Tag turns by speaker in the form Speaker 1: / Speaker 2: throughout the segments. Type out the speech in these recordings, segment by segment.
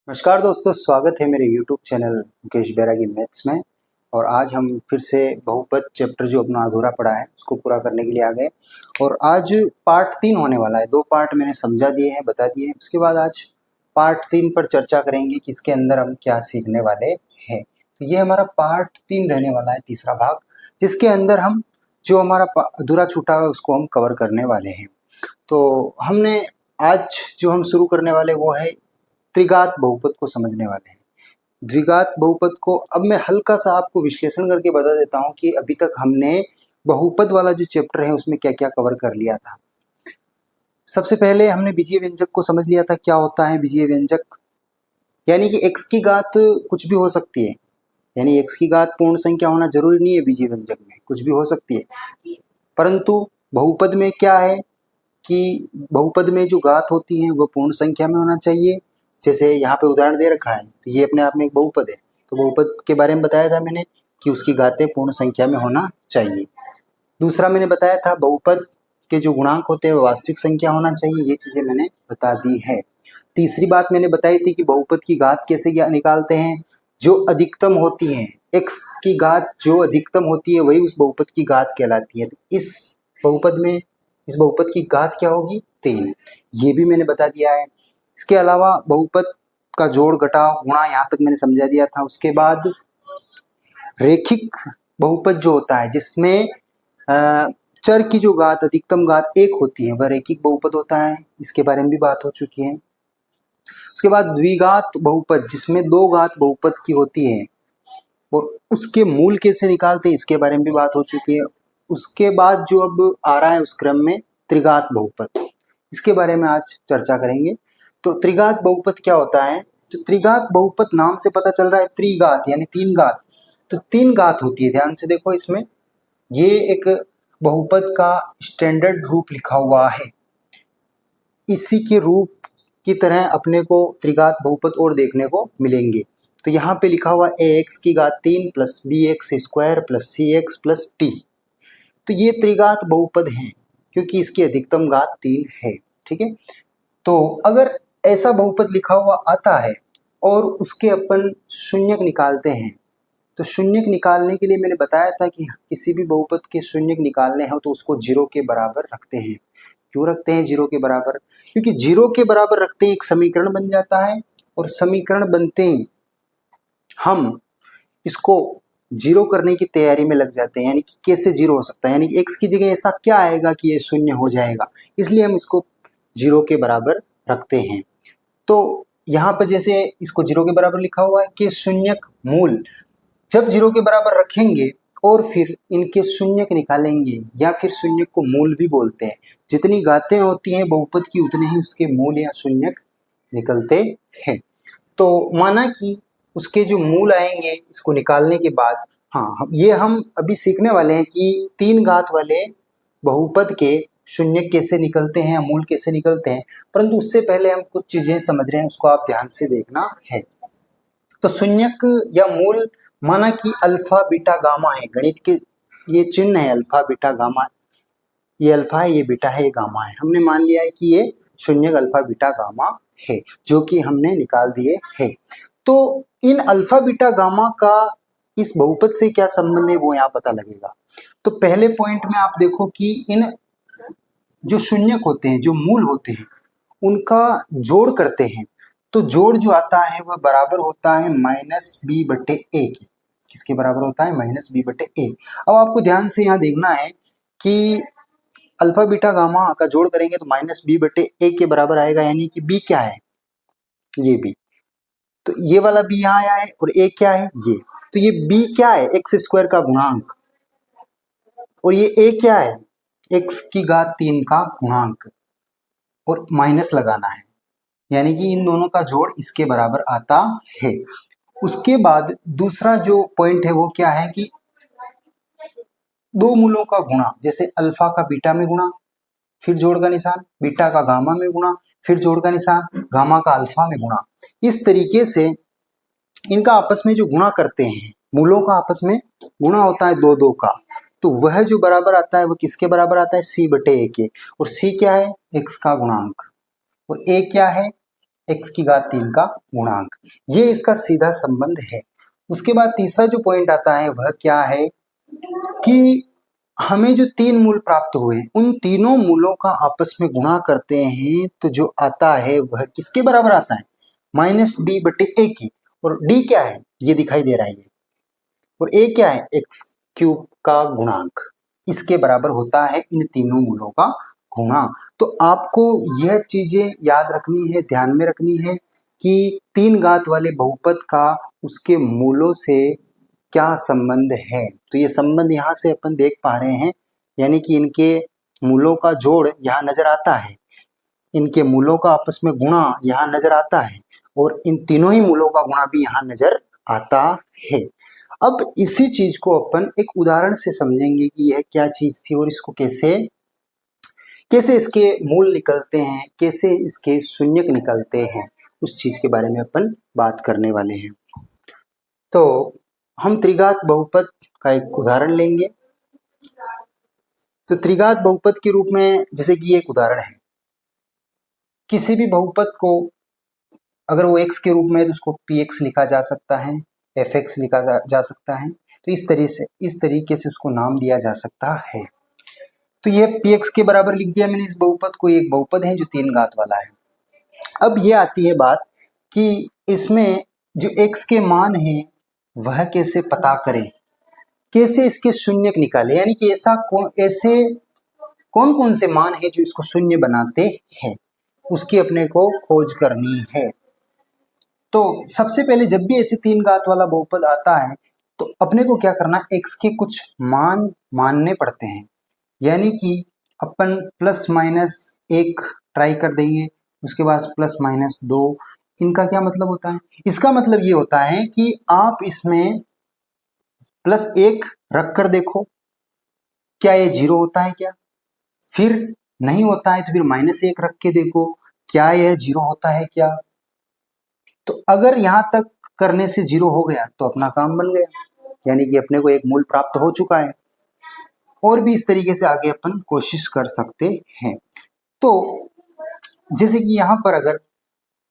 Speaker 1: नमस्कार दोस्तों, स्वागत है मेरे YouTube चैनल मुकेश बैरागी मैथ्स में। और आज हम फिर से बहुपद चैप्टर जो अपना अधूरा पड़ा है उसको पूरा करने के लिए आ गए। और आज पार्ट 3 होने वाला है। 2 पार्ट मैंने समझा दिए हैं, बता दिए हैं। उसके बाद आज पार्ट 3 पर चर्चा करेंगे कि इसके अंदर हम क्या सीखने वाले हैं। तो ये हमारा पार्ट 3 रहने वाला है, तीसरा भाग, जिसके अंदर हम जो हमारा अधूरा छूटा है उसको हम कवर करने वाले हैं। तो हमने आज जो हम शुरू करने वाले वो है त्रिघात बहुपद को समझने वाले हैं। द्विघात बहुपद को अब मैं हल्का सा आपको विश्लेषण करके बता देता हूं कि अभी तक हमने बहुपद वाला जो चैप्टर है उसमें क्या क्या कवर कर लिया था। सबसे पहले हमने बीजीय व्यंजक को समझ लिया था। क्या होता है बीजीय व्यंजक? यानी कि x की घात कुछ भी हो सकती है, यानी x की घात पूर्ण संख्या होना जरूरी नहीं है। बीजीय व्यंजक में कुछ भी हो सकती है, परंतु बहुपद में क्या है कि बहुपद में जो घात होती है वो पूर्ण संख्या में होना चाहिए। जैसे यहाँ पे उदाहरण दे रखा है, तो ये अपने आप में एक बहुपद है। तो बहुपद के बारे में बताया था मैंने कि उसकी घातें पूर्ण संख्या में होना चाहिए। दूसरा मैंने बताया था बहुपद के जो गुणांक होते हैं वो वास्तविक संख्या होना चाहिए। ये चीजें मैंने बता दी है। तीसरी बात मैंने बताई थी कि बहुपद की घात कैसे निकालते हैं, जो अधिकतम होती है। x की घात जो अधिकतम होती है वही उस बहुपद की घात कहलाती है। इस बहुपद में इस बहुपद की घात क्या होगी? 3। ये भी मैंने बता दिया है। इसके अलावा बहुपद का जोड़ घटाव गुणा यहाँ तक मैंने समझा दिया था। उसके बाद रेखिक बहुपद जो होता है जिसमें चर की जो घात अधिकतम घात 1 होती है वह रेखिक बहुपद होता है। इसके बारे में भी बात हो चुकी है। उसके बाद द्विघात बहुपद जिसमें 2 घात बहुपद की होती है और उसके मूल कैसे निकालते हैं इसके बारे में भी बात हो चुकी है। उसके बाद जो अब आ रहा है उस क्रम में त्रिघात बहुपद, इसके बारे में आज चर्चा करेंगे। तो त्रिघात बहुपद क्या होता है? तो त्रिघात बहुपद नाम से पता चल रहा है, त्रिघात यानी 3 घात। तो 3 घात होती है। ध्यान से देखो, इसमें ये एक बहुपद का स्टैंडर्ड रूप लिखा हुआ है। इसी के रूप की तरह अपने को त्रिघात बहुपद और देखने को मिलेंगे। तो यहाँ पे लिखा हुआ ax की घात 3 plus bx square plus cx plus t। तो ये त्रिघात बहुपद हैं क्योंकि इसकी अधिकतम घात 3 है। ठीक है। तो अगर ऐसा बहुपद लिखा हुआ आता है और उसके अपन शून्यक निकालते हैं, तो शून्यक निकालने के लिए मैंने बताया था कि किसी भी बहुपद के शून्यक निकालने हो तो उसको 0 के बराबर रखते हैं। क्यों रखते हैं 0 के बराबर? क्योंकि 0 के बराबर रखते ही एक समीकरण बन जाता है और समीकरण बनते ही हम इसको 0 करने की तैयारी में लग जाते हैं। यानी कि कैसे 0 हो सकता है, यानी कि x की जगह ऐसा क्या आएगा कि ये 0 हो जाएगा, इसलिए हम इसको 0 के बराबर रखते हैं। तो यहाँ पर जैसे इसको 0 के बराबर लिखा हुआ है कि शून्यक मूल जब 0 के बराबर रखेंगे और फिर इनके शून्यक निकालेंगे, या फिर शून्यक को मूल भी बोलते हैं। जितनी घातें होती हैं बहुपद की उतने ही उसके मूल या शून्यक निकलते हैं। तो माना कि उसके जो मूल आएंगे इसको निकालने के बाद, ये हम अभी सीखने वाले हैं कि 3 घात वाले बहुपद के शून्यक कैसे निकलते हैं या मूल कैसे निकलते हैं। परंतु उससे पहले हम कुछ चीजें समझ रहे हैं, उसको आप ध्यान से देखना है। तो शून्यक या मूल माना कि अल्फा बीटा गामा है। गणित के ये चिन्ह है अल्फा बीटा गामा। ये अल्फा है, ये बीटा है, ये गामा है। हमने मान लिया है कि ये शून्यक अल्फा बीटा गामा है, जो कि हमने निकाल दिए है। तो इन अल्फा बीटा गामा का इस बहुपद से क्या संबंध है वो यहाँ पता लगेगा। तो पहले पॉइंट में आप देखो कि इन जो शून्यक होते हैं, जो मूल होते हैं, उनका जोड़ करते हैं तो जोड़ जो आता है वह बराबर होता है -b/a के। किसके बराबर होता है? -b/a। अब आपको ध्यान से यहाँ देखना है कि अल्फा बीटा गामा का जोड़ करेंगे तो -b/a के बराबर आएगा। यानी कि b क्या है? ये b। तो ये वाला b यहाँ आया है और a क्या है? ये। तो ये b क्या है? x² का गुणांक। और ये a क्या है? x की घात 3 का गुणांक। और माइनस लगाना है, यानी कि इन दोनों का जोड़ इसके बराबर आता है। उसके बाद दूसरा जो पॉइंट है वो क्या है कि दो मूलों का गुणा, जैसे अल्फा का बीटा में गुणा, फिर जोड़ का निशान, बीटा का गामा में गुणा, फिर जोड़ का निशान, गामा का अल्फा में गुणा। इस तरीके से इनका आपस में जो गुणा करते हैं, मूलों का आपस में गुणा होता है दो दो का, तो वह जो बराबर आता है वो किसके बराबर आता है? c/a के। और c क्या है? x का गुणांक। और a क्या है? x की घात 3 का गुणांक। ये इसका सीधा संबंध है। उसके बाद तीसरा जो पॉइंट आता है वह क्या है कि हमें जो 3 मूल प्राप्त हुए उन तीनों मूलों का आपस में गुणा करते हैं तो जो आता है वह किसके बराबर आता है, -b/a की। और d क्या है, ये दिखाई दे रहा है ये, और a क्या है, x³ का गुणांक, इसके बराबर होता है इन तीनों मूलों का गुणा। तो आपको यह चीजें याद रखनी है, ध्यान में रखनी है कि 3 घात वाले बहुपद का उसके मूलों से क्या संबंध है। तो ये संबंध यहाँ से अपन देख पा रहे हैं, यानी कि इनके मूलों का जोड़ यहाँ नजर आता है, इनके मूलों का आपस में गुणा यहाँ नजर आता है, और इन तीनों ही मूलों का गुणा भी यहाँ नजर आता है। अब इसी चीज को अपन एक उदाहरण से समझेंगे कि यह क्या चीज थी और इसको कैसे कैसे इसके मूल निकलते हैं, कैसे इसके शून्यक निकलते हैं, उस चीज के बारे में अपन बात करने वाले हैं। तो हम त्रिघात बहुपद का एक उदाहरण लेंगे। तो त्रिघात बहुपद के रूप में जैसे कि एक उदाहरण है, किसी भी बहुपद को अगर वो x के रूप में है तो उसको px लिखा जा सकता है, fx लिखा जा सकता है। तो इस तरीके से उसको नाम दिया जा सकता है। तो ये px के बराबर लिख दिया मैंने इस बहुपद को, एक बहुपद है जो 3 घात वाला है। अब ये आती है बात कि इसमें जो x के मान है वह कैसे पता करें, कैसे इसके शून्यक निकाले, यानी कि ऐसे कौन कौन से मान है जो इसको शून्य बनाते हैं, उसकी अपने को खोज करनी है। तो सबसे पहले जब भी ऐसे 3 घात वाला बहुपद आता है तो अपने को क्या करना, x के कुछ मान मानने पड़ते हैं, यानी कि अपन ±1 ट्राई कर देंगे, उसके बाद ±2। इनका क्या मतलब होता है, इसका मतलब ये होता है कि आप इसमें +1 रख कर देखो क्या ये 0 होता है क्या, फिर नहीं होता है तो फिर -1 रख के देखो क्या यह 0 होता है क्या। तो अगर यहां तक करने से 0 हो गया तो अपना काम बन गया, यानी कि अपने को एक मूल प्राप्त हो चुका है। और भी इस तरीके से आगे अपन कोशिश कर सकते हैं। तो जैसे कि यहाँ पर अगर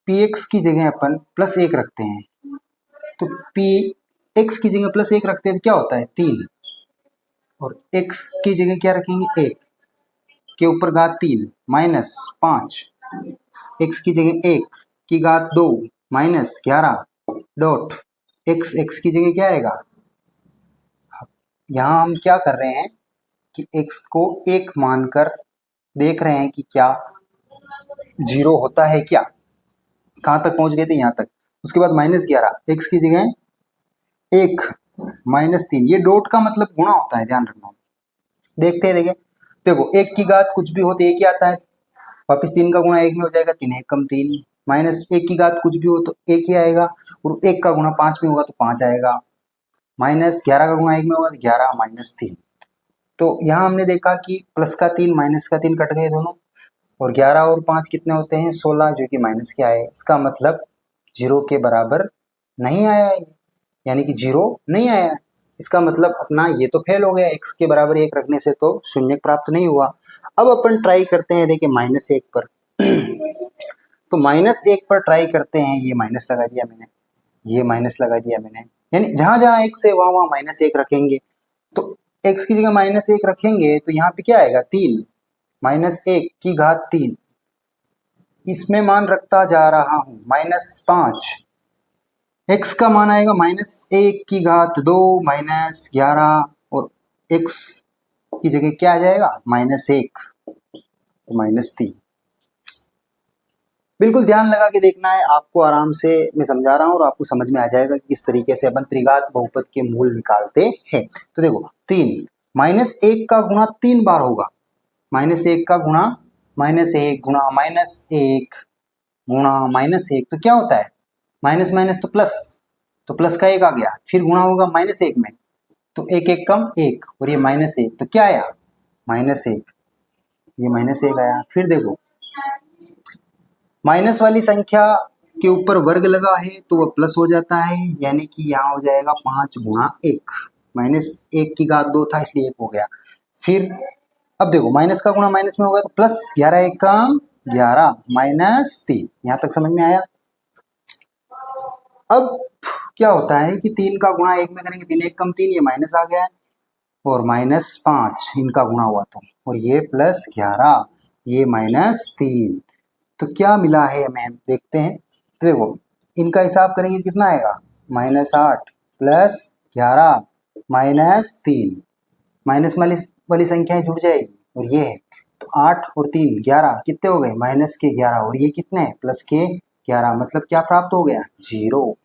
Speaker 1: px की जगह अपन +1 रखते हैं, तो px की जगह +1 रखते हैं तो क्या होता है 3, और x की जगह क्या रखेंगे 1 के ऊपर घात 3 -5, x की जगह 1 की घात 2 -11 डॉट x की जगह क्या आएगा। यहाँ हम क्या कर रहे हैं कि x को 1 मानकर देख रहे हैं कि क्या 0 होता है क्या, कहाँ तक पहुंच गए थे यहाँ तक। उसके बाद -11, x की जगह 1 -3, ये डॉट का मतलब गुणा होता है, ध्यान रखना। देखते हैं, देखें देखो 1 की घात कुछ भी हो तो 1 ही आता है, वापिस 3 का गुणा 1 में हो जाएगा, 3 1 कम 3, -1 की घात कुछ भी हो तो 1 ही आएगा, और 1 का गुणा 5 में होगा तो 5 आएगा, -11 का गुणा 1 में होगा तो 11 -3। तो यहाँ हमने देखा कि प्लस का 3 माइनस का 3 कट गए दोनों, और 11 और 5 कितने होते हैं 16, जो कि माइनस के आए। इसका मतलब 0 के बराबर नहीं आया है, यानी कि 0 नहीं आया। इसका मतलब अपना ये तो फेल हो गया, x के बराबर 1 रखने से तो शून्य प्राप्त नहीं हुआ। अब अपन ट्राई करते हैं, देखिए -1 पर तो -1 पर ट्राई करते हैं, ये माइनस लगा दिया मैंने, ये माइनस लगा दिया मैंने, यानी जहां जहां x है वहां वहां -1 रखेंगे। तो x की जगह -1 रखेंगे तो यहाँ पे क्या आएगा 3, -1 की घात 3, इसमें मान रखता जा रहा हूं -5, x का मान आएगा -1 की घात 2 -11, और x की जगह क्या आ जाएगा -1 -3। बिल्कुल ध्यान लगा के देखना है, आपको आराम से मैं समझा रहा हूं और आपको समझ में आ जाएगा कि किस तरीके से अपन त्रिघात बहुपद के मूल निकालते हैं। तो देखो 3 -1 का गुणा 3 बार होगा, -1 का गुणा -1 गुणा -1 गुणा -1, तो क्या होता है माइनस माइनस तो प्लस, तो प्लस का 1 आ गया, फिर गुणा होगा -1 में, तो 1 1 कम 1, और ये -1 तो क्या आया -1, ये -1 आया। फिर देखो माइनस वाली संख्या के ऊपर वर्ग लगा है तो वह प्लस हो जाता है, यानी कि यहाँ हो जाएगा 5 गुणा 1, -1 की घात 2 था इसलिए 1 हो गया। फिर अब देखो माइनस का गुणा माइनस में होगा तो प्लस 11 1 का 11 -3, यहाँ तक समझ में आया। अब क्या होता है कि 3 का गुणा 1 में करेंगे, 3 1 कम 3, ये माइनस आ गया है, और -5 इनका गुणा हुआ तो, और ये +11, ये -3। तो क्या मिला है हमें, हम देखते हैं। तो देखो इनका हिसाब करेंगे कितना आएगा, -8 +11 -3, माइनस वाली संख्याएं जुड़ जाएगी, और ये है तो 8 और 3 11, कितने हो गए, -11, और ये कितने हैं, +11, मतलब क्या प्राप्त हो गया, 0,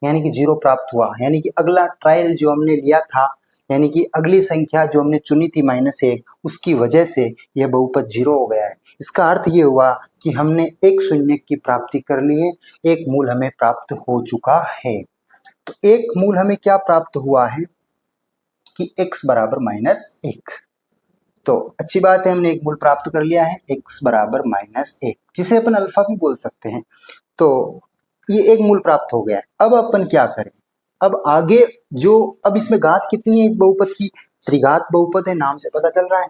Speaker 1: यानी कि 0 प्राप्त हुआ। यानी कि अगला ट्रायल जो हमने लिया था, यानी कि अगली संख्या जो हमने चुनी थी -1, उसकी वजह से यह बहुपद 0 हो गया है। इसका अर्थ ये हुआ कि हमने एक शून्य की प्राप्ति कर ली है, एक मूल हमें प्राप्त हो चुका है। तो एक मूल हमें क्या प्राप्त हुआ है कि x बराबर -1। तो अच्छी बात है, हमने एक मूल प्राप्त कर लिया है, x बराबर -1, जिसे अपन अल्फा भी बोल सकते हैं। तो ये एक मूल प्राप्त हो गया है। अब अपन क्या करें, अब आगे जो, अब इसमें घात कितनी है इस बहुपद की, त्रिघात बहुपद है, नाम से पता चल रहा है।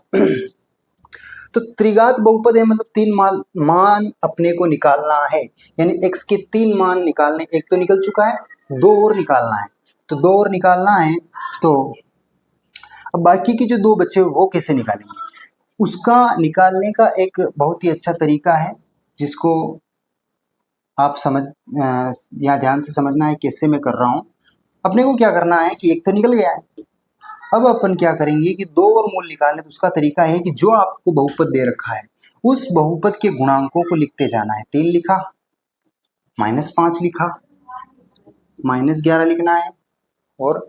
Speaker 1: तो त्रिघात बहुपद है, मतलब 3 मान अपने को निकालना है, यानी x के 3 मान निकालने, एक तो निकल चुका है, 2 और निकालना है। तो 2 और निकालना है, तो अब बाकी के जो 2 बचे हुए वो कैसे निकालेंगे, उसका निकालने का एक बहुत ही अच्छा तरीका है, जिसको आप यहाँ ध्यान से समझना है कैसे मैं कर रहा हूँ। अपने को क्या करना है कि एक तो निकल गया है, अब अपन क्या करेंगे कि 2 और मूल निकालने, तो उसका तरीका है कि जो आपको बहुपद दे रखा है उस बहुपद के गुणांकों को लिखते जाना है। 3 लिखा, -5 लिखा, -11 लिखना है, और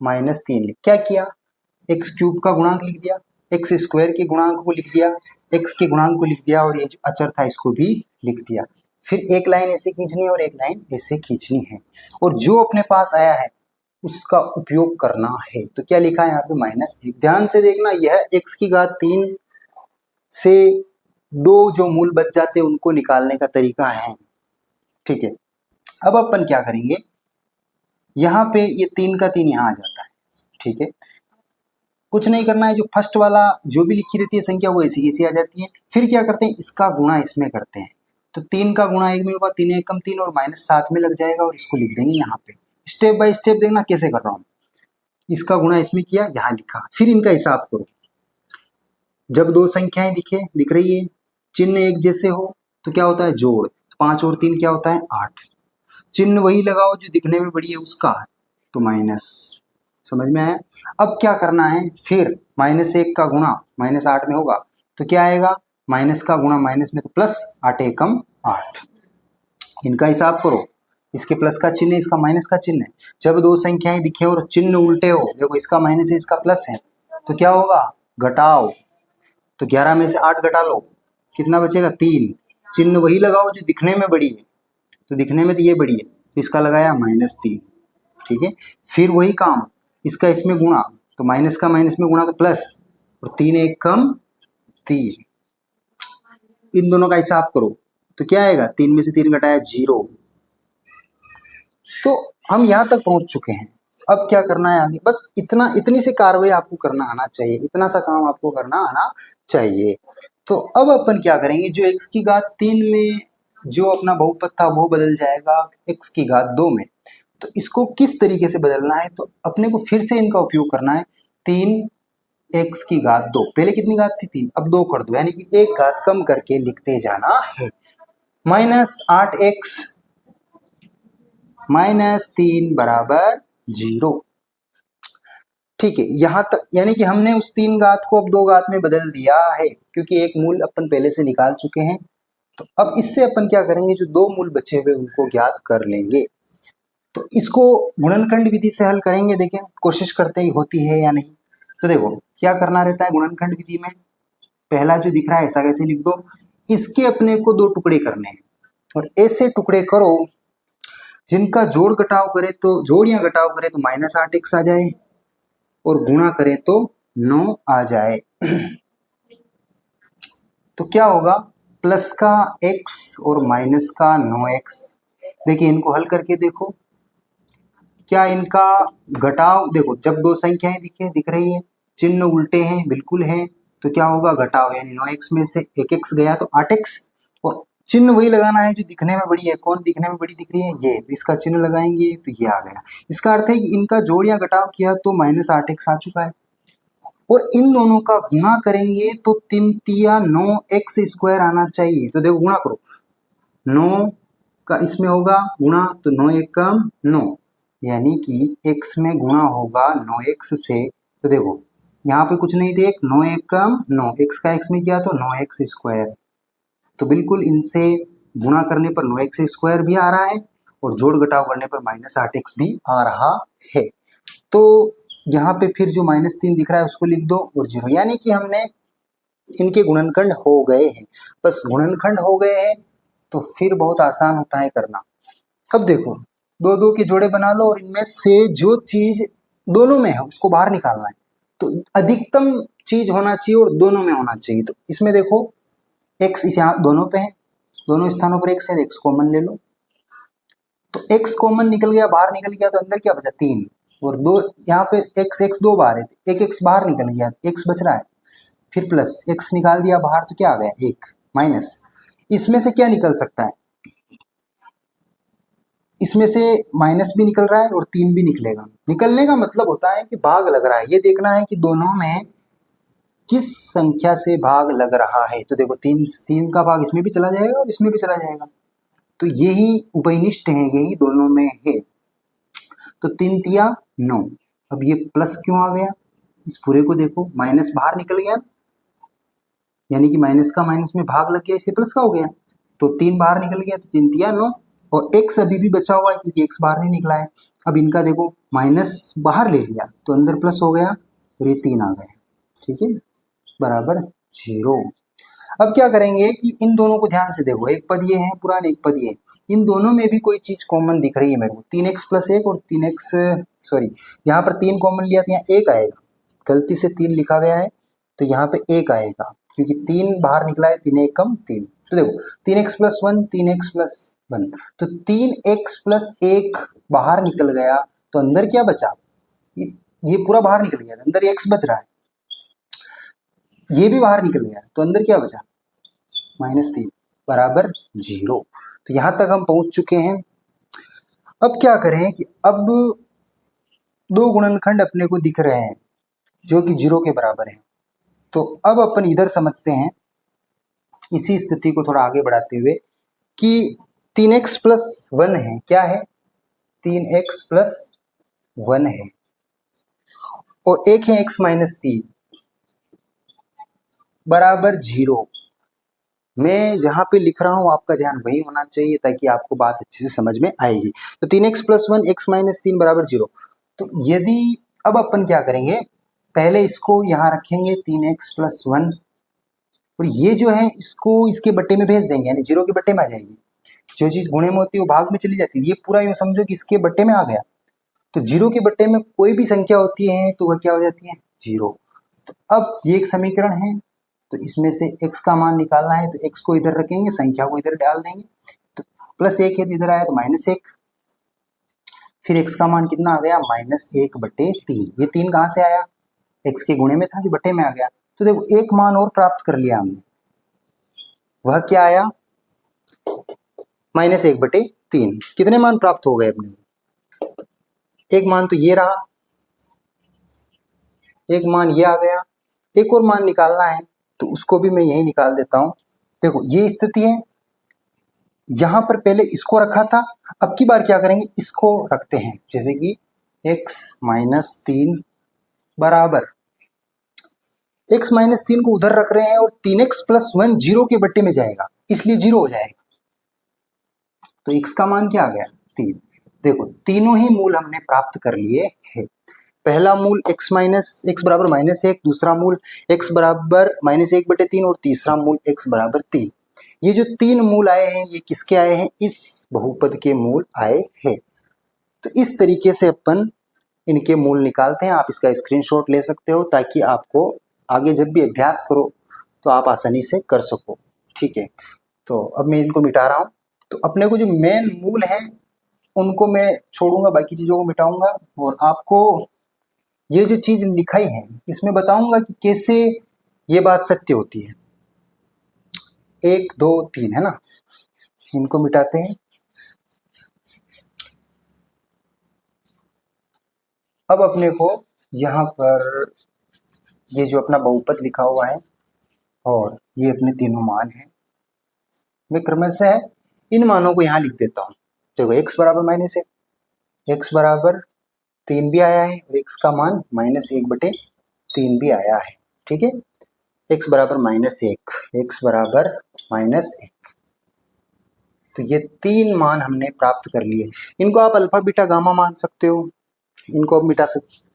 Speaker 1: -3 क्या किया, x³ का गुणांक लिख दिया, x² के गुणांक को लिख दिया, x के गुणांक को लिख दिया, और ये जो अचर था इसको भी लिख दिया। फिर एक लाइन ऐसे खींचनी है और एक लाइन ऐसे खींचनी है, और जो अपने पास आया है उसका उपयोग करना है। तो क्या लिखा है यहाँ पे, -1। ध्यान से देखना, यह x की घात 3 से 2 जो मूल बच जाते हैं उनको निकालने का तरीका है, ठीक है। अब अपन क्या करेंगे, यहाँ पे ये 3 का 3 यहाँ आ जाता है, ठीक है। कुछ नहीं करना है, जो फर्स्ट वाला जो भी लिखी रहती है संख्या वो ऐसी ऐसी आ जाती है। फिर क्या करते हैं, इसका गुणा इसमें करते हैं। तो 3 का गुणा 1 में होगा, 3 1 कम 3, और -7 में लग जाएगा, और इसको लिख देंगे यहाँ पे। स्टेप बाय स्टेप देखना कैसे कर रहा हूँ। इसका गुणा इसमें किया, यहाँ लिखा, फिर इनका हिसाब करो। जब 2 संख्याएं दिख रही है, चिन्ह एक जैसे हो तो क्या होता है, जोड़। 5 और 3 क्या होता है, 8। चिन्ह वही लगाओ जो दिखने में बड़ी है उसका, तो माइनस। समझ में आया। अब क्या करना है, फिर -1 का गुणा -8 में होगा तो क्या आएगा, माइनस का गुणा माइनस में तो प्लस, 8 एकम 8। इनका हिसाब करो, इसके प्लस का चिन्ह है, इसका माइनस का चिन्ह है। जब 2 संख्याएं दिखे और चिन्ह उल्टे हो, देखो इसका माइनस है इसका प्लस है, तो क्या होगा, घटाओ। तो 11 में से 8 घटा लो, कितना बचेगा, 3। चिन्ह वही लगाओ जो दिखने में बड़ी है, तो दिखने में तो ये बड़ी है, तो इसका लगाया -3, ठीक है। फिर वही काम, इसका इसमें गुणा, तो माइनस का माइनस में गुणा तो प्लस, और 3 1 कम 3। इन दोनों का हिसाब करो तो क्या आएगा, 3 में से 3 घटाया 0। तो हम यहाँ तक पहुंच चुके हैं। अब क्या करना है आगे, बस इतनी सी कार्रवाई आपको करना आना चाहिए, इतना सा काम आपको करना आना चाहिए। तो अब अपन क्या करेंगे, जो x की घात 3 में जो अपना बहुपद था वो बदल जाएगा x की घात 2 में। तो इसको किस तरीके से बदलना है, तो अपने को फिर से इनका उपयोग करना है। 3 x की घात 2, पहले कितनी घात थी, 3, अब 2 कर दो, यानी कि एक घात कम करके लिखते जाना है। -8x -3 बराबर 0, ठीक है। यहाँ तक यानी कि हमने उस 3 घात को अब 2 घात में बदल दिया है, क्योंकि एक मूल अपन पहले से निकाल चुके हैं। तो अब इससे अपन क्या करेंगे, जो 2 मूल बचे हुए उनको ज्ञात कर लेंगे। तो इसको गुणनखंड विधि से हल करेंगे, देखें कोशिश करते ही होती है या नहीं। तो देखो क्या करना रहता है गुणनखंड विधि में, पहला जो दिख रहा है ऐसा कैसे लिख दो, इसके अपने को 2 टुकड़े करने हैं, और ऐसे टुकड़े करो जिनका जोड़ घटाव करे तो, जोड़ या घटाव करे तो -8x आ जाए, और गुणा करे तो 9 आ जाए। तो क्या होगा, प्लस का x और माइनस का 9x। देखिए इनको हल करके देखो, क्या इनका घटाव, देखो जब 2 संख्याएं दिख रही है, चिन्ह उल्टे हैं, बिल्कुल हैं, तो क्या होगा, घटाव, यानी 9x में से 1x गया तो 8x, और चिन्ह वही लगाना है जो दिखने में बड़ी है। कौन दिखने में बड़ी दिख रही है? ये। तो इसका चिन्ह लगाएंगे तो ये आ गया। इसका अर्थ है कि इनका जोड़ या घटाव किया तो -8x आ चुका है, और इन दोनों का गुणा करेंगे तो 3 तिया 9x² आना चाहिए। तो देखो गुणा करो, 9 का इसमें होगा गुणा, तो 9 एकम 9, यानी कि x में गुणा होगा 9x से। तो देखो यहाँ पे कुछ नहीं थे, 9 एकम 9, x का x में किया तो 9x²। तो बिल्कुल इनसे गुणा करने पर 9x² भी आ रहा है, और जोड़ घटाव करने पर -8x भी आ रहा है। तो यहाँ पे फिर जो -3 दिख रहा है उसको लिख दो, और 0, यानी कि हमने इनके गुणनखंड हो गए हैं। बस गुणनखंड हो गए हैं तो फिर बहुत आसान होता है करना। अब देखो, दो दो के जोड़े बना लो, और इनमें से जो चीज दोनों में है उसको बाहर निकालना है। तो अधिकतम चीज होना चाहिए और दोनों में होना चाहिए। तो इसमें देखो x इस यहाँ दोनों पे है, दोनों स्थानों पर x है, x कॉमन ले लो। तो x कॉमन निकल गया, बाहर निकल गया, तो अंदर क्या बचा? 3, और 2 यहाँ पे x 2 बाहर है, एक x बाहर निकल गया, x बच रहा है। फिर प्लस x निकाल दिया बाहर तो क्या आ गया? 1 माइनस। इसमें से क्या निकल सकता है? इसमें से माइनस भी निकल रहा है और 3 भी निकलेगा। निकलने का मतलब होता है कि भाग लग रहा है। ये देखना है कि दोनों में किस संख्या से भाग लग रहा है। तो देखो 3 का भाग इसमें भी चला जाएगा और इसमें भी चला जाएगा, तो यही उभयनिष्ठ है, यही दोनों में है। तो 3 तिया 9। अब ये प्लस क्यों आ गया? इस पूरे को देखो, माइनस बाहर निकल गया, यानी कि माइनस का माइनस में भाग लग गया, इसलिए प्लस का हो गया। तो 3 बाहर निकल गया, तो 3 तिया 9, और x अभी भी बचा हुआ है क्योंकि x बाहर नहीं निकला है। अब इनका देखो, माइनस बाहर ले लिया तो अंदर प्लस हो गया, और ये 3 आ गए, ठीक है, बराबर 0। अब क्या करेंगे कि इन दोनों को ध्यान से देखो, एक पद ये है पुरान, एक पद ये। इन दोनों में भी कोई चीज कॉमन दिख रही है मेरे को, 3x + 1 और 3x, सॉरी यहाँ पर 3 कॉमन लिया तो यहाँ 1 आएगा, गलती से 3 लिखा गया है तो यहाँ पे 1 आएगा, क्योंकि 3 बाहर निकला है, 3 1 कम 3। तो देखो 3x + 1, 3x + 1, तो 3x + 1 बाहर निकल गया, तो अंदर क्या बचा? ये पूरा बाहर निकल गया, अंदर x बच रहा है, ये भी बाहर निकल गया, तो अंदर क्या बचा? -3 बराबर 0। तो यहां तक हम पहुंच चुके हैं। अब क्या करें कि अब दो गुणनखंड अपने को दिख रहे हैं जो कि 0 के बराबर है। तो अब अपन इधर समझते हैं, इसी स्थिति को थोड़ा आगे बढ़ाते हुए, कि 3x + 1 है, क्या है? 3x + 1 है, और एक है x - 3 बराबर 0। मैं जहां पे लिख रहा हूं आपका ध्यान वही होना चाहिए ताकि आपको बात अच्छे से समझ में आएगी। तो 3x + 1, x - 3 बराबर 0। तो यदि अब अपन क्या करेंगे, पहले इसको यहाँ रखेंगे 3x + 1, और ये जो है इसको इसके बट्टे में भेज देंगे, यानी 0 के बट्टे में आ जाएगी। जो चीज गुणे में होती है वो भाग में चली जाती है, ये पूरा यूं समझो कि इसके बट्टे में आ गया। तो 0 के बट्टे में कोई भी संख्या होती है तो वह क्या हो जाती है? 0। तो अब ये एक समीकरण है, तो इसमें से x का मान निकालना है, तो x को इधर रखेंगे, संख्या को इधर डाल देंगे, तो +1 है तो इधर आया तो -1, फिर x का मान कितना आ गया? -1/3। ये 3 कहाँ से आया? x के गुणे में था जो बट्टे में आ गया। तो देखो एक मान और प्राप्त कर लिया हमने, वह क्या आया? -1/3। कितने मान प्राप्त हो गए अपने? एक मान तो ये रहा, एक मान ये आ गया, एक और मान निकालना है तो उसको भी मैं यही निकाल देता हूं। देखो ये स्थिति है, यहां पर पहले इसको रखा था, अब की बार क्या करेंगे, इसको रखते हैं, जैसे कि x - 3 बराबर, x - 3 को उधर रख रहे हैं, और 3x + 1 0 के बट्टे में जाएगा, इसलिए 0 हो जाएगा। तो x का मान क्या आ गया? 3। देखो तीनों ही मूल हमने प्राप्त कर लिए हैं। पहला मूल x बराबर -1, दूसरा मूल x बराबर -1/3, और तीसरा मूल x बराबर 3। ये जो 3 मूल आए हैं ये किसके आए हैं? इस बहुपद के मूल आए हैं। तो इस तरीके से अपन इनके मूल निकालते हैं। आप इसका स्क्रीनशॉट ले सकते हो ताकि आपको आगे जब भी अभ्यास करो तो आप आसानी से कर सको, ठीक है। तो अब मैं इनको मिटा रहा हूँ। तो अपने को जो मेन मूल है उनको मैं छोड़ूंगा, बाकी चीजों को मिटाऊंगा, और आपको ये जो चीज लिखाई है इसमें बताऊंगा कि कैसे ये बात सत्य होती है। 1 2 3 है ना। इनको मिटाते हैं। अब अपने को यहाँ पर ये जो अपना बहुपद लिखा हुआ है और ये अपने तीनों मान हैं, मैं क्रमशः इन मानों को यहाँ लिख देता हूँ। देखो x बराबर -1, x बराबर 3 भी आया है और x का मान -1/3 भी आया है। ठीक है, x बराबर -1, x बराबर -1, तो ये 3 मान हमने प्राप्त कर लिए। इनको आप अल्फा बीटा गामा मान सकते हो, इनको अब मिटा सकते।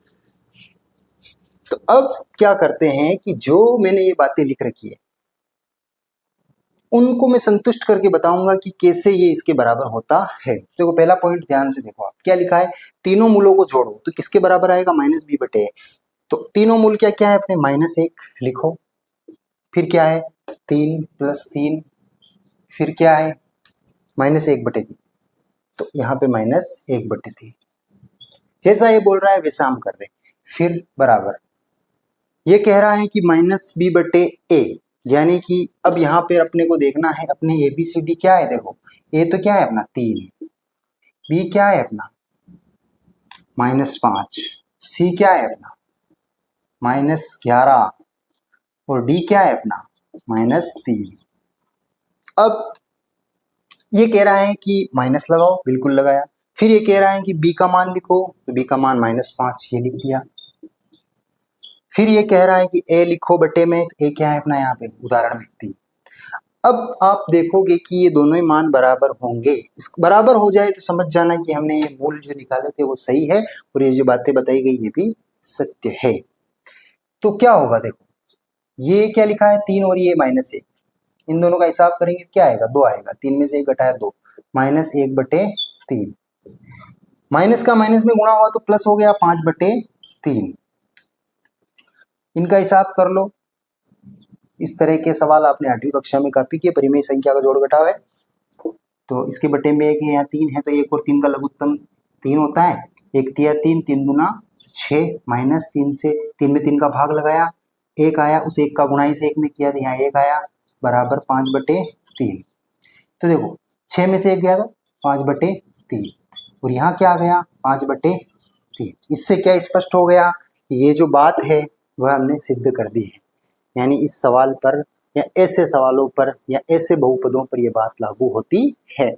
Speaker 1: तो अब क्या करते हैं कि जो मैंने ये बातें लिख रखी है उनको मैं संतुष्ट करके बताऊंगा कि कैसे ये इसके बराबर होता है। देखो पहला पॉइंट ध्यान से देखो, आप क्या लिखा है, तीनों मूलों को जोड़ो तो किसके बराबर आएगा, -b/। तो तीनों मूल क्या क्या है अपने, -1 लिखो, फिर क्या है 3 + 3, फिर क्या है -1/3, तो यहाँ पे -1/3। जैसा ये बोल रहा है वैसा हम कर रहे हैं। फिर बराबर ये कह रहा है कि -b/a, यानी कि अब यहाँ पे अपने को देखना है अपने ABCD क्या है। देखो a तो क्या है अपना 3, b क्या है अपना -5, c क्या है अपना -11 और d क्या है अपना -3। अब ये कह रहा है कि माइनस लगाओ, बिल्कुल लगाया। फिर ये कह रहा है कि b का मान लिखो, तो b का मान -5, ये लिख दिया। फिर ये कह रहा है कि a लिखो बटे में, तो a क्या है अपना यहाँ पे उदाहरण में 3। अब आप देखोगे कि ये दोनों ही मान बराबर होंगे। इस बराबर हो जाए तो समझ जाना कि हमने ये मूल जो निकाले थे वो सही है और ये जो बातें बताई गई ये भी सत्य है। तो क्या होगा, देखो ये क्या लिखा है 3 और ये -1, इन दोनों का हिसाब करेंगे तो क्या आएगा, 2 आएगा। 3 में से 1 घटाया 2, -1/3। माइनस का माइनस में गुणा हुआ तो प्लस हो गया 5/3। इनका हिसाब कर लो। इस तरह के सवाल आपने 8वीं कक्षा में काफी किए, परिमेय संख्या का जोड़ घटाव है। तो इसके बटे में 1 है, यहाँ 3 है, तो 1 और 3 का लघुत्तम 3 होता है। 1 तिया 3, 3 दूना 6, -3 से 3 में 3 का भाग लगाया, 1 आया, उस 1 का गुणा इस 1 में किया तो यहाँ 1 आया, बराबर 5/3। तो देखो 6 में से 1 गया तो 5/3 और यहाँ क्या आ गया 5/3। इससे क्या स्पष्ट हो गया, ये जो बात है वह हमने सिद्ध कर दी है। यानी इस सवाल पर या ऐसे सवालों पर या ऐसे बहुपदों पर यह बात लागू होती है।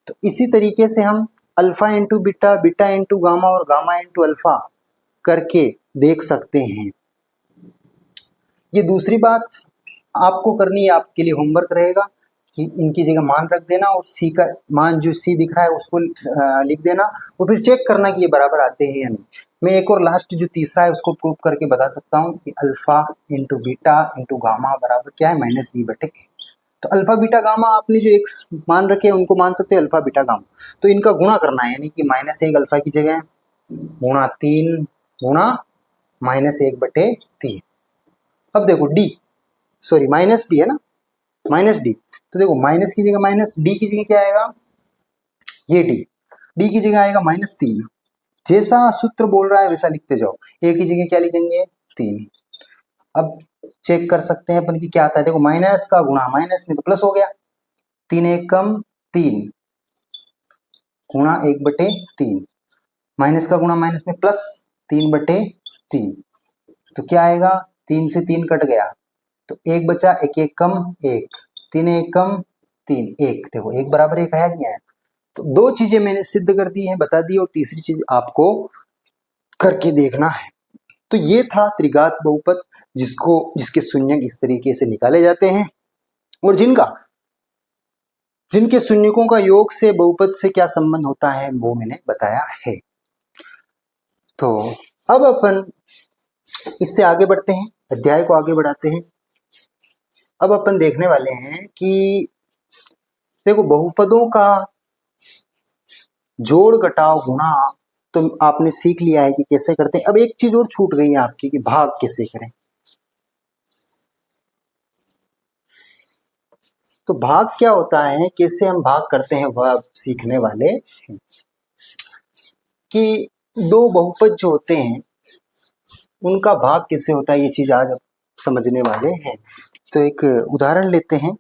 Speaker 1: तो इसी तरीके से हम alpha into beta, beta into gamma और गामा इंटू अल्फा करके देख सकते हैं। ये दूसरी बात आपको करनी है, आपके लिए होमवर्क रहेगा कि इनकी जगह मान रख देना और सी का मान जो सी दिख रहा है उसको लिख देना और फिर चेक करना कि ये बराबर आते हैं या नहीं। मैं एक और लास्ट जो तीसरा है उसको प्रूव करके बता सकता हूँ कि alpha into beta into gamma बराबर क्या है -b/a। तो अल्फा बीटा गामा आपने जो एक्स मान रखे हैं उनको मान सकते हो अल्फा बीटा गामा, तो इनका गुणा करना है, यानी कि -1 अल्फा की जगह गुणा 3 गुणा -1/3। अब देखो डी, सॉरी -d है ना, -d, तो देखो माइनस की जगह -d की जगह क्या आएगा, ये d की जगह आएगा -3। जैसा सूत्र बोल रहा है वैसा लिखते जाओ। a की जगह क्या लिखेंगे 3। अब चेक कर सकते हैं अपन की क्या आता है, देखो माइनस का गुणा माइनस में तो प्लस हो गया, 3 1 कम 3 गुणा 1/3, माइनस का गुणा माइनस में प्लस 3/3, तो क्या आएगा 3 से 3 कट गया तो 1 बचा, 1 1 कम 1, 3 1 कम 3 1, देखो 1 बराबर 1 आया क्या है। तो 2 चीजें मैंने सिद्ध कर दी हैं, बता दी, और तीसरी चीज आपको करके देखना है। तो ये था त्रिघात बहुपद जिसके शून्यक इस तरीके से निकाले जाते हैं और जिनके शून्यकों का योग से बहुपद से क्या संबंध होता है वो मैंने बताया है। तो अब अपन इससे आगे बढ़ते हैं, अध्याय को आगे बढ़ाते हैं। अब अपन देखने वाले हैं कि देखो बहुपदों का जोड़ घटाव गुणा तो आपने सीख लिया है कि कैसे करते हैं। अब एक चीज और छूट गई है आपकी कि भाग कैसे करें। तो भाग क्या होता है, कैसे हम भाग करते हैं वह सीखने वाले हैं। कि दो बहुपद जो होते हैं उनका भाग कैसे होता है, ये चीज आज समझने वाले हैं। तो एक उदाहरण लेते हैं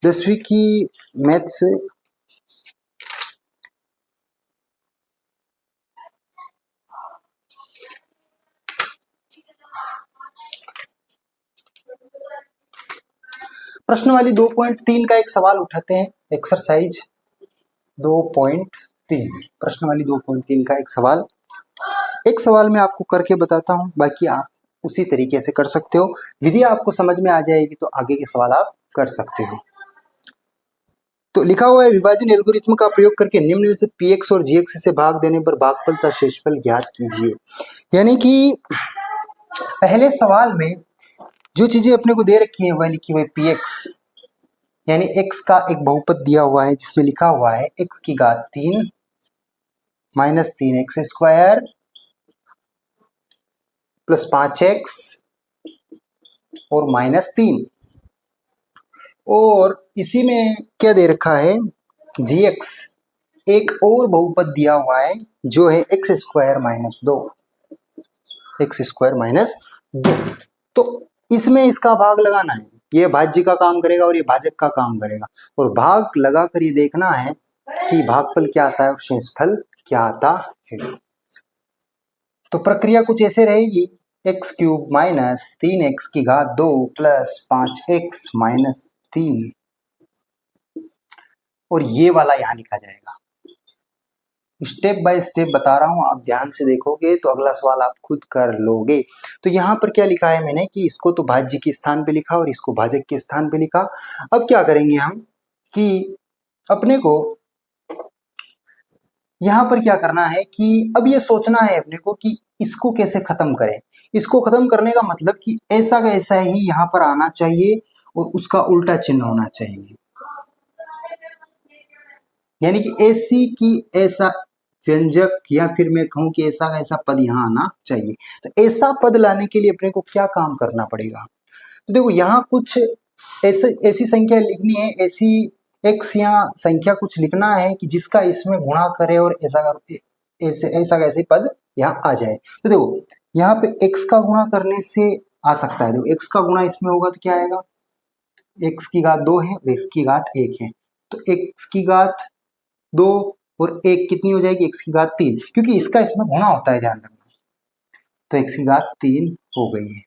Speaker 1: 10वीं की मैथ्स प्रश्न वाली 2.3 का एक सवाल उठाते हैं। एक्सरसाइज 2.3, प्रश्न वाली 2.3 का एक सवाल मैं आपको करके बताता हूं, बाकी आप उसी तरीके से कर सकते हो। विधि आपको समझ में आ जाएगी तो आगे के सवाल आप कर सकते हो। तो लिखा हुआ है, विभाजन एल्गोरिथ्म का प्रयोग करके निम्न में से px और gx से भाग देने पर भागफल तथा शेषफल ज्ञात कीजिए। यानी कि पहले सवाल में जो चीजें अपने को दे रखी है वह लिखी हुई px, यानी x का एक बहुपद दिया हुआ है जिसमें लिखा हुआ है x की घात 3 minus 3x square plus 5x और माइनस 3, और इसी में क्या दे रखा है gx, एक और बहुपद दिया हुआ है जो है x square minus 2, x square minus 2। तो इसमें इसका भाग लगाना है, ये भाज्य का काम करेगा और ये भाजक का काम करेगा, और भाग लगा कर ये देखना है कि भागफल क्या आता है और शेषफल क्या आता है। तो प्रक्रिया कुछ ऐसे रहेगी, एक्स क्यूब माइनस 3x की घात 2 प्लस 5x माइनस 3, और ये वाला यहाँ लिखा जाएगा। स्टेप बाय स्टेप बता रहा हूं, आप ध्यान से देखोगे तो अगला सवाल आप खुद कर लोगे। तो यहाँ पर क्या लिखा है मैंने कि इसको तो भाज्य के स्थान पे लिखा और इसको भाजक के स्थान पे लिखा। अब क्या करेंगे हम कि अपने को यहाँ पर क्या करना है कि अब ये सोचना है अपने को कि इसको कैसे खत्म करें। इसको खत्म करने का मतलब कि ऐसा का ऐसा ही यहाँ पर आना चाहिए और उसका उल्टा चिन्ह होना चाहिए, यानी कि ऐसी की ऐसा व्यंजक, या फिर मैं कहूं कि ऐसा का ऐसा पद यहाँ आना चाहिए। तो ऐसा पद लाने के लिए अपने को क्या काम करना पड़ेगा, तो देखो यहाँ कुछ ऐसी संख्या लिखनी है, ऐसी एक्स या संख्या कुछ लिखना है कि जिसका इसमें गुणा करे और ऐसा का ऐसे पद यहाँ आ जाए। तो देखो यहाँ पे x का गुणा करने से आ सकता है, देखो x का गुणा इसमें होगा तो क्या आएगा, x की घात 2 है और x की घात 1 है, तो x की घात 2 और 1 कितनी हो जाएगी, x की घात 3, क्योंकि इसका इसमें गुणा होता है, ध्यान रखना। तो x की घात 3 हो गई है,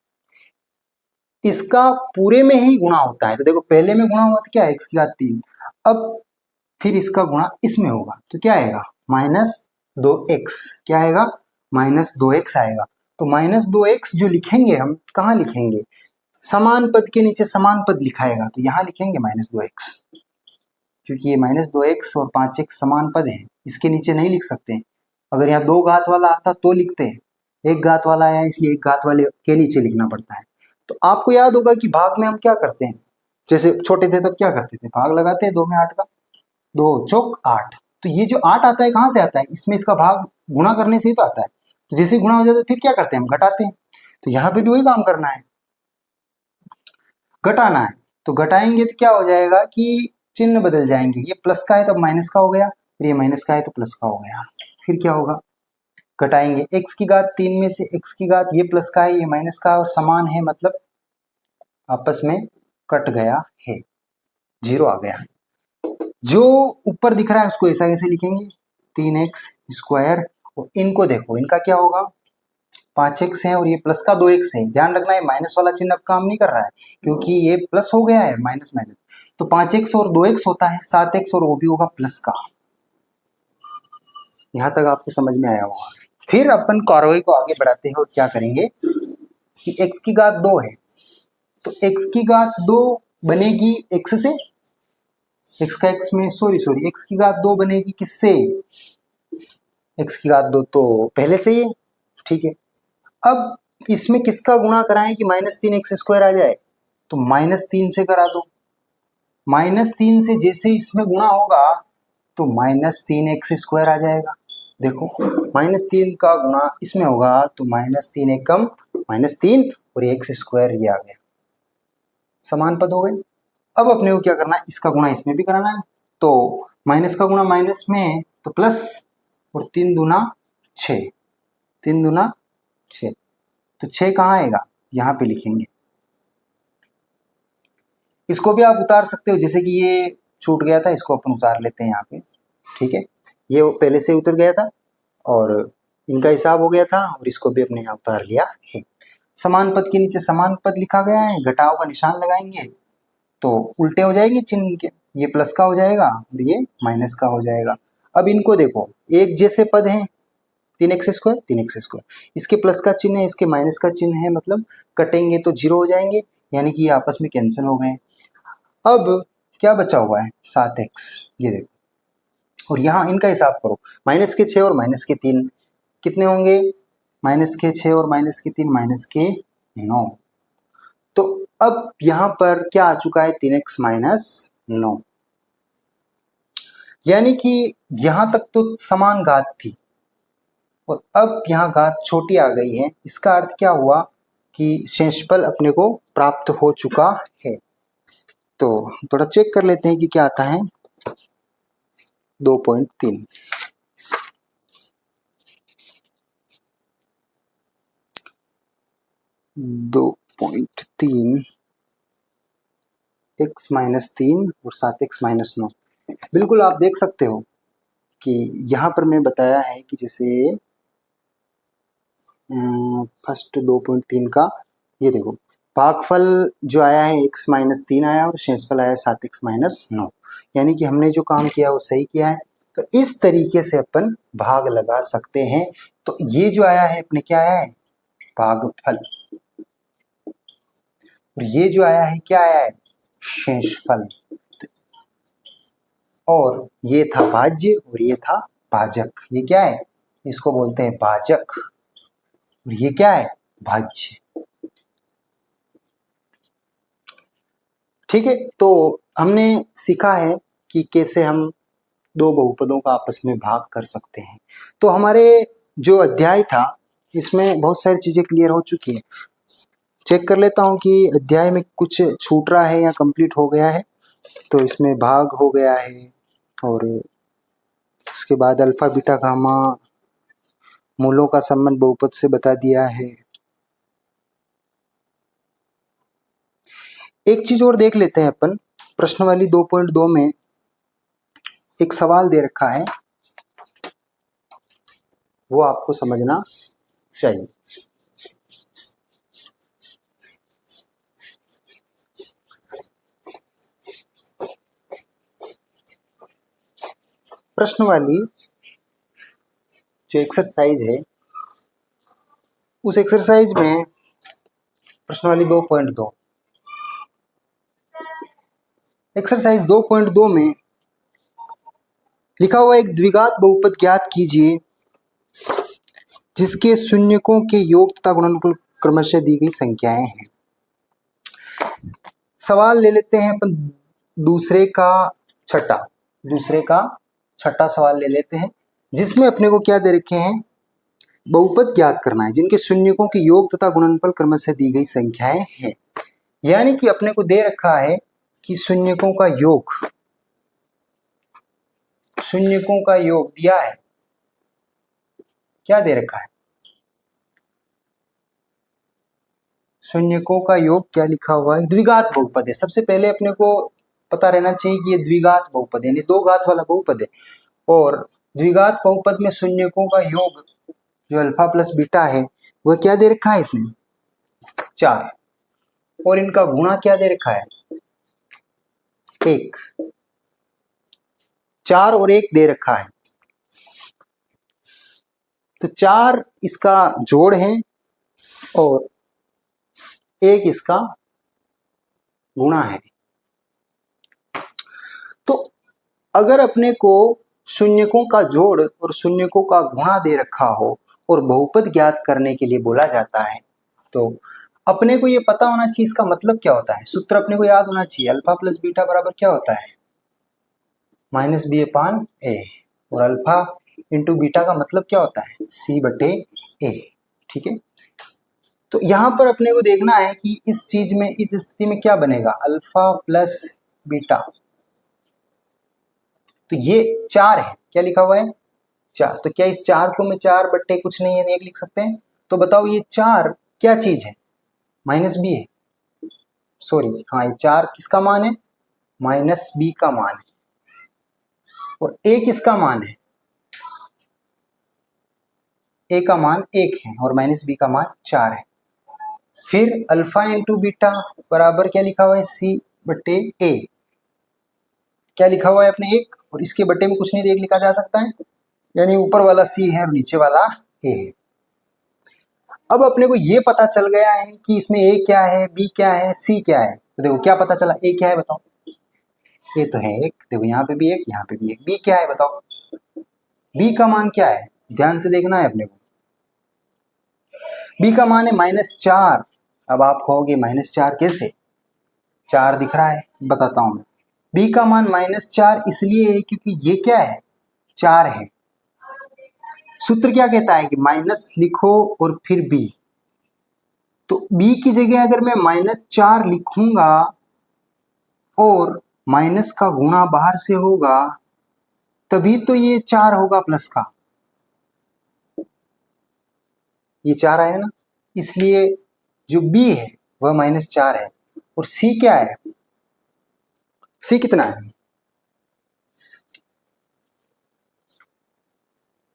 Speaker 1: इसका पूरे में ही गुणा होता है। तो देखो पहले में गुणा हुआ तो क्या है, x की घात 3, अब फिर इसका गुणा इसमें होगा तो क्या आएगा, माइनस 2x, क्या आएगा, माइनस 2x आएगा। तो माइनस 2x जो लिखेंगे हम कहाँ लिखेंगे, समान पद के नीचे समान पद लिखाएगा, तो यहाँ लिखेंगे माइनस 2x, क्योंकि ये माइनस 2x और 5x समान पद है, इसके नीचे नहीं लिख सकते। अगर यहाँ 2 घात वाला आता तो लिखते हैं, 1 घात वाला आया इसलिए 1 घात वाले के नीचे लिखना पड़ता है। तो आपको याद होगा कि भाग में हम क्या करते हैं, जैसे छोटे थे तब क्या करते थे, भाग लगाते हैं 2 में 8 का, 2 चौक 8, तो ये जो 8 आता है कहाँ से आता है, इसमें इसका भाग गुणा करने से ही तो आता है। तो जैसे गुणा हो जाता है फिर क्या करते हैं, हम घटाते हैं। तो यहाँ पे भी वही काम करना है, घटाना है। तो घटाएंगे तो क्या हो जाएगा कि चिन्ह बदल जाएंगे, ये प्लस का है तो माइनस का हो गया, फिर ये माइनस का है तो प्लस का हो गया। फिर क्या होगा, घटाएंगे x की घात 3 में से x की घात, ये प्लस का है ये माइनस का है और समान है, मतलब आपस में कट गया है, 0 आ गया। जो ऊपर दिख रहा है उसको ऐसा कैसे लिखेंगे, 3x स्क्वायर, और इनको देखो इनका क्या होगा, 5x है और ये प्लस का 2x है। ध्यान रखना है माइनस वाला चिन्ह अब काम नहीं कर रहा है क्योंकि ये प्लस हो गया है, माइनस माइनस, तो 5x और 2x होता है 7x और वो भी होगा प्लस का। यहां तक आपको समझ में आया होगा। फिर अपन कार्रवाई को आगे बढ़ाते हैं और क्या करेंगे कि x की घात 2 है, तो x की घात 2 बनेगी x से, x का x में सॉरी x की घात 2 बनेगी किससे, x की घात 2 तो पहले से ही है, ठीक है। अब इसमें किसका गुणा कराएं कि माइनस 3x स्क्वायर आ जाए, तो माइनस 3 से करा दो, माइनस 3 से जैसे इसमें गुणा होगा तो माइनस 3x स्क्वायर आ जाएगा। देखो माइनस 3 का गुणा इसमें होगा तो माइनस 3 एकम माइनस 3 और एक्स स्क्वायर ये आ गया, समान पद हो गए। अब अपने को क्या करना है, इसका गुणा इसमें भी कराना है, तो माइनस का गुणा माइनस में तो प्लस, और 3 दूना 6, 3 दूना 6, तो 6 कहाँ आएगा, यहाँ पे लिखेंगे। इसको भी आप उतार सकते हो, जैसे कि ये छूट गया था, इसको अपन उतार लेते हैं यहाँ पे, ठीक है। ये पहले से उतर गया था और इनका हिसाब हो गया था और इसको भी अपने यहाँ उतार लिया है। समान पद के नीचे समान पद लिखा गया है, घटाव का निशान लगाएंगे तो उल्टे हो जाएंगे चिन्ह के, ये प्लस का हो जाएगा और ये माइनस का हो जाएगा। अब इनको देखो, एक जैसे पद हैं, 3x² 3x², इसके प्लस का चिन्ह है, इसके माइनस का चिन्ह है, मतलब कटेंगे तो 0 हो जाएंगे, यानी कि ये आपस में कैंसिल हो गए। अब क्या बचा हुआ है 7x, ये देखो, और यहाँ इनका हिसाब करो, माइनस के 6 और माइनस के 3 कितने होंगे, माइनस के 6 और माइनस के 3 माइनस के 9। तो अब यहाँ पर क्या आ चुका है, 3x - 9, यानी कि यहां तक तो समान घात थी और अब यहाँ घात छोटी आ गई है। इसका अर्थ क्या हुआ कि शेषफल अपने को प्राप्त हो चुका है। तो थोड़ा चेक कर लेते हैं कि क्या आता है, 2.3। x - 3 और 7x - 9। बिल्कुल आप देख सकते हो कि यहाँ पर मैं बताया है कि जैसे फर्स्ट 2.3 का ये देखो, भागफल जो आया है x - 3 आया और शेषफल आया 7x - 9, यानी कि हमने जो काम किया वो सही किया है। तो इस तरीके से अपन भाग लगा सकते हैं। तो ये जो आया है अपने क्या आया है, भागफल, और ये जो आया है क्या आया है, शेषफल, और ये था भाज्य और ये था भाजक। ये क्या है, इसको बोलते हैं भाजक और ये क्या है, भाज्य। ठीक है, तो हमने सीखा है कि कैसे हम दो बहुपदों का आपस में भाग कर सकते हैं। तो हमारे जो अध्याय था इसमें बहुत सारी चीजें क्लियर हो चुकी है। चेक कर लेता हूं कि अध्याय में कुछ छूट रहा है या कंप्लीट हो गया है। तो इसमें भाग हो गया है और उसके बाद अल्फा बीटा गामा मूलों का संबंध बहुपद से बता दिया है। एक चीज और देख लेते हैं अपन, प्रश्नवाली 2.2 में एक सवाल दे रखा है, वो आपको समझना चाहिए। प्रश्नवाली जो एक्सरसाइज है, उस एक्सरसाइज में प्रश्नवाली 2.2, एक्सरसाइज 2.2 में लिखा हुआ एक द्विघात बहुपद ज्ञात कीजिए जिसके शून्यकों के योग तथा गुणनफल क्रमशः दी गई संख्याएं हैं। सवाल ले लेते हैं अपन दूसरे का छठा सवाल ले लेते हैं, जिसमें अपने को क्या दे रखे हैं, बहुपद ज्ञात करना है जिनके शून्यकों के योग तथा गुणनफल क्रमशः दी गई संख्याएं हैं। यानी कि अपने को दे रखा है कि शून्यकों का योग दिया है, क्या दे रखा है, शून्यकों का योग क्या लिखा हुआ है, द्विघात बहुपद है। सबसे पहले अपने को पता रहना चाहिए कि ये द्विघात बहुपद है, यानी दो घात वाला बहुपद है, और द्विघात बहुपद में शून्यकों का योग जो अल्फा प्लस बीटा है वह क्या दे रखा है इसने, 4, और इनका गुणा क्या दे रखा है, 1, 4 और 1 दे रखा है। तो 4 इसका जोड़ है और 1 इसका गुणा है। तो अगर अपने को शून्यकों का जोड़ और शून्यकों का गुणा दे रखा हो और बहुपद ज्ञात करने के लिए बोला जाता है, तो अपने को ये पता होना चाहिए इसका मतलब क्या होता है। सूत्र अपने को याद होना चाहिए, अल्फा प्लस बीटा बराबर क्या होता है, -b/a, और अल्फा इंटू बीटा का मतलब क्या होता है, c/a। ठीक है, तो यहां पर अपने को देखना है कि इस चीज में, इस स्थिति में क्या बनेगा, अल्फा प्लस बीटा। तो ये 4 है, क्या लिखा हुआ है, 4। तो क्या इस 4 को मैं 4/, कुछ नहीं है, 1 लिख सकते हैं। तो बताओ ये 4 क्या चीज है, -b है। सॉरी, हाँ ये 4 किसका मान है, माइनस बी का मान है, और ए किसका मान है, ए का मान 1 है और माइनस बी का मान 4 है। फिर अल्फा इंटू बीटा बराबर क्या लिखा हुआ है, सी बटे ए, क्या लिखा हुआ है अपने 1, और इसके बटे में कुछ नहीं देख लिखा जा सकता है, यानी ऊपर वाला सी है और नीचे वाला ए है। अब अपने को ये पता चल गया है कि इसमें ए क्या है, बी क्या है, सी क्या है। तो देखो क्या पता चला, ए क्या है बताओ, ए तो है 1, देखो यहाँ पे भी 1, यहाँ पे भी 1, बी क्या है बताओ, बी का मान क्या है, ध्यान से देखना है अपने को, बी का मान है -4। अब आप कहोगे -4 कैसे, 4 दिख रहा है, बताता हूं मैं। बी का मान -4 इसलिए है क्योंकि ये क्या है, 4 है। सूत्र क्या कहता है कि माइनस लिखो और फिर बी, तो बी की जगह अगर मैं -4 लिखूंगा और माइनस का गुणा बाहर से होगा तभी तो ये 4 होगा प्लस का, ये 4 आया ना, इसलिए जो बी है वह -4 है। और सी क्या है, सी कितना है,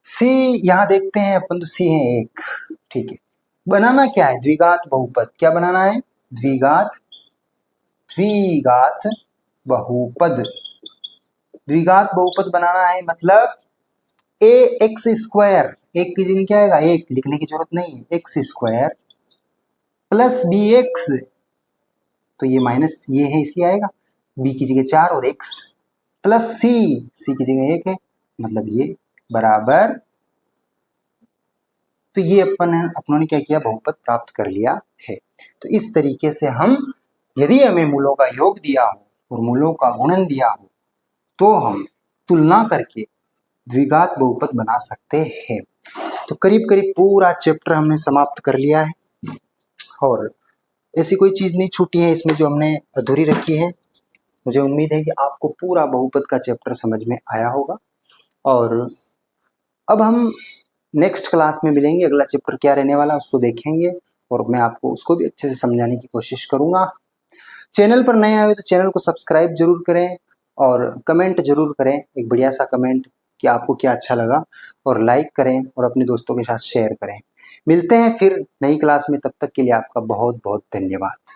Speaker 1: सी यहां देखते हैं अपन, तो सी है 1, ठीक है। बनाना क्या है, द्विघात बहुपद, क्या बनाना है, द्विघात द्विघात बहुपद, द्विघात बहुपद बनाना है, मतलब ए एक्स स्क्वायर, एक की जगह क्या आएगा, एक लिखने की जरूरत नहीं है, X square plus B X, तो ये माइनस ये है इसलिए आएगा, बी की जगह 4 और एक्स प्लस सी, सी की जगह 1 है, मतलब ये बराबर, तो ये अपनों ने क्या किया, बहुपद प्राप्त कर लिया है। तो इस तरीके से हम, यदि हमें मूलों का योग दिया हो और मूलों का गुणन दिया हो तो हम तुलना करके द्विघात बहुपद बना सकते हैं। तो करीब करीब पूरा चैप्टर हमने समाप्त कर लिया है, और ऐसी कोई चीज़ नहीं छूटी है इसमें जो हमने अधूरी रखी है। मुझे उम्मीद है कि आपको पूरा बहुपद का चैप्टर समझ में आया होगा। और अब हम नेक्स्ट क्लास में मिलेंगे, अगला चैप्टर क्या रहने वाला है उसको देखेंगे, और मैं आपको उसको भी अच्छे से समझाने की कोशिश करूँगा। चैनल पर नए आए हो तो चैनल को सब्सक्राइब जरूर करें, और कमेंट जरूर करें, एक बढ़िया सा कमेंट कि आपको क्या अच्छा लगा, और लाइक करें और अपने दोस्तों के साथ शेयर करें। मिलते हैं फिर नई क्लास में, तब तक के लिए आपका बहुत बहुत धन्यवाद।